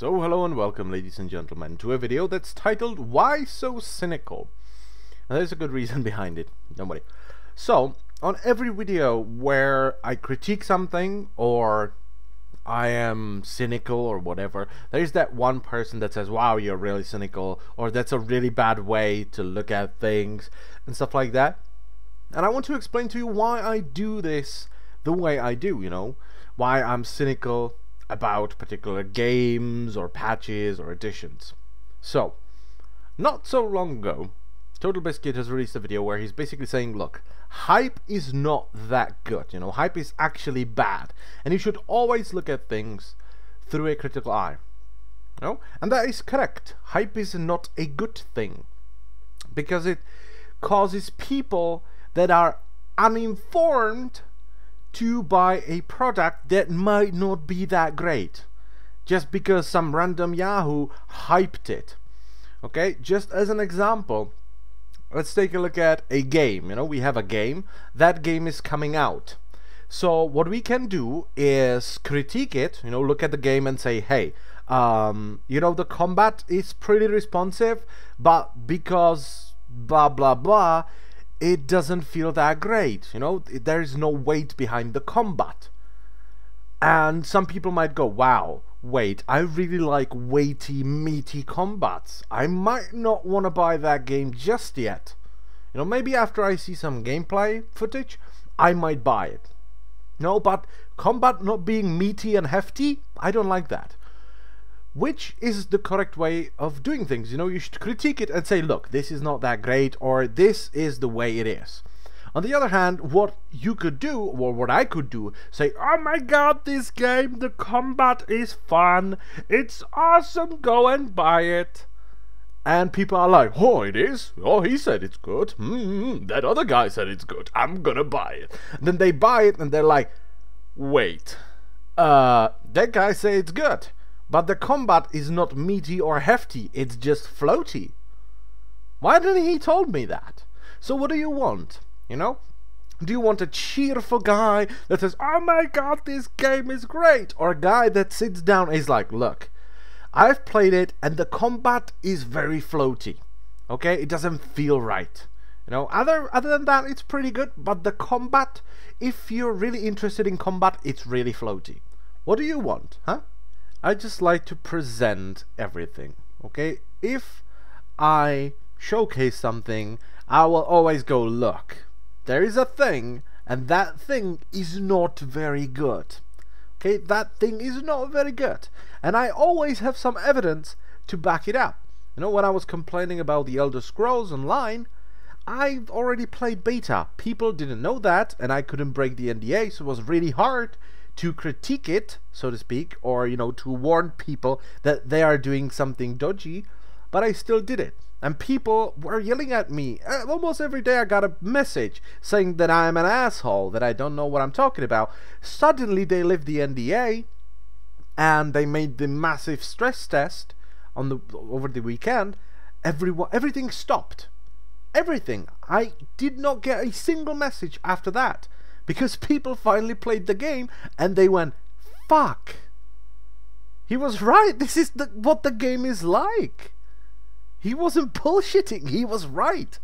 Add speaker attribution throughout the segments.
Speaker 1: So hello and welcome, ladies and gentlemen, to a video that's titled Why So Cynical? And there's a good reason behind it, don't worry. So, on every video where I critique something or I am cynical or whatever, there's that one person that says, wow, you're really cynical, or that's a really bad way to look at things and stuff like that. And I want to explain to you why I do this the way I do, why I'm cynical about particular games or patches or additions. So, not so long ago, Total Biscuit has released a video where he's basically saying, look, hype is not that good, hype is actually bad, and you should always look at things through a critical eye, and that is correct. Hype is not a good thing, because it causes people that are uninformed to buy a product that might not be that great just because some random Yahoo hyped it. Okay, just as an example, let's take a look at a game. We have a game. That game is coming out. So what we can do is critique it, look at the game and say, hey, the combat is pretty responsive, but because blah blah blah, it doesn't feel that great. There is no weight behind the combat. And some people might go, wow, wait, I really like weighty, meaty combats. I might not want to buy that game just yet. Maybe after I see some gameplay footage, I might buy it. But combat not being meaty and hefty, I don't like that. Which is the correct way of doing things. You should critique it and say, look, this is not that great, or this is the way it is. On the other hand, what you could do, or what I could do, say, oh my god, this game, the combat is fun, it's awesome, go and buy it. And people are like, oh, it is? Oh, he said it's good. That other guy said it's good. I'm gonna buy it. And then they buy it and they're like, wait, that guy said it's good, but the combat is not meaty or hefty, it's just floaty. Why didn't he told me that? So what do you want? Do you want a cheerful guy that says, oh my god, this game is great? Or a guy that sits down and is like, look, I've played it and the combat is very floaty. Okay, it doesn't feel right. Other than that, it's pretty good, but the combat, if you're really interested in combat, it's really floaty. What do you want, huh? I just like to present everything, okay? If I showcase something, I will always go, look, there is a thing, and that thing is not very good. Okay, that thing is not very good. And I always have some evidence to back it up. When I was complaining about the Elder Scrolls Online, I already played beta. People didn't know that, and I couldn't break the NDA, so it was really hard to critique it, so to speak, or to warn people that they are doing something dodgy, but I still did it. And people were yelling at me. Almost every day I got a message saying that I'm an asshole, that I don't know what I'm talking about. Suddenly they lifted the NDA and they made the massive stress test over the weekend. Everything stopped. Everything. I did not get a single message after that, because people finally played the game and they went, fuck, he was right, this is what the game is like. He wasn't bullshitting, he was right.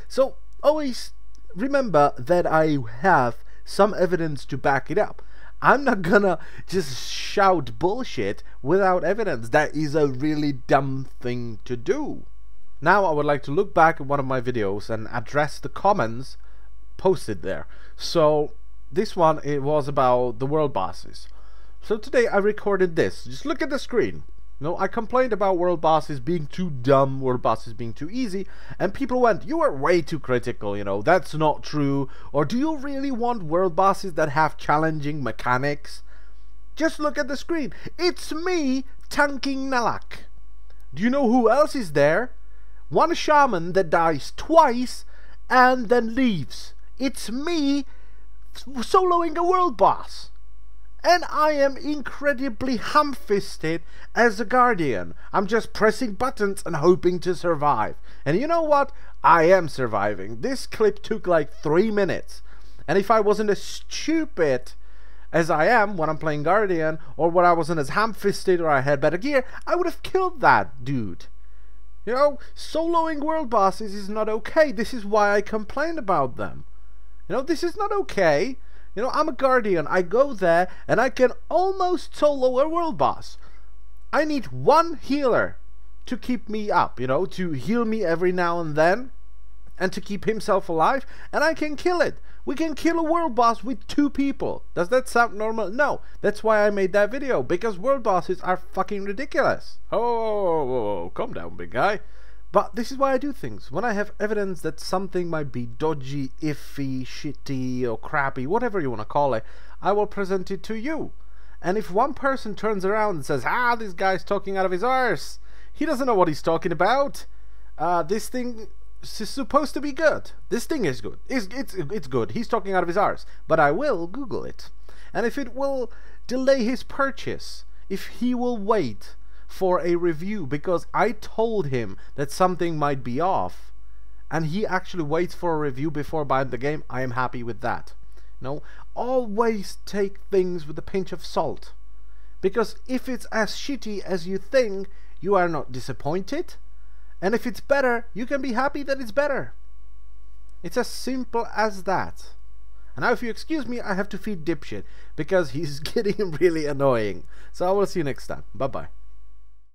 Speaker 1: So always remember that I have some evidence to back it up. I'm not gonna just shout bullshit without evidence. That is a really dumb thing to do. Now I would like to look back at one of my videos and address the comments posted there. So this one, it was about the world bosses. So today I recorded this. Just look at the screen. I complained about world bosses being too dumb, world bosses being too easy, and people went, you are way too critical, that's not true. Or do you really want world bosses that have challenging mechanics? Just look at the screen. It's me tanking Nalak. Do you know who else is there? One shaman that dies twice and then leaves. It's me soloing a world boss. And I am incredibly ham-fisted as a guardian. I'm just pressing buttons and hoping to survive. And you know what? I am surviving. This clip took like 3 minutes. And if I wasn't a stupid as I am when I'm playing Guardian, or when I wasn't as ham-fisted or I had better gear, I would have killed that dude. You know, soloing world bosses is not okay. This is why I complain about them. You know, this is not okay. You know, I'm a Guardian. I go there and I can almost solo a world boss. I need one healer to keep me up, you know, to heal me every now and then, and to keep himself alive, and I can kill it. We can kill a world boss with 2 people. Does that sound normal? No. That's why I made that video, because world bosses are fucking ridiculous. Oh, calm down, big guy. But this is why I do things. When I have evidence that something might be dodgy, iffy, shitty, or crappy, whatever you want to call it, I will present it to you. And if one person turns around and says, this guy's talking out of his arse, he doesn't know what he's talking about. This thing is supposed to be good. This thing is good. It's good. He's talking out of his arse. But I will Google it. And if it will delay his purchase, if he will wait for a review because I told him that something might be off, and he actually waits for a review before buying the game, I am happy with that. No, always take things with a pinch of salt, because if it's as shitty as you think, you are not disappointed, and if it's better, you can be happy that it's better. It's as simple as that. And now, if you excuse me, I have to feed Dipshit because he's getting really annoying. So I will see you next time. Bye bye.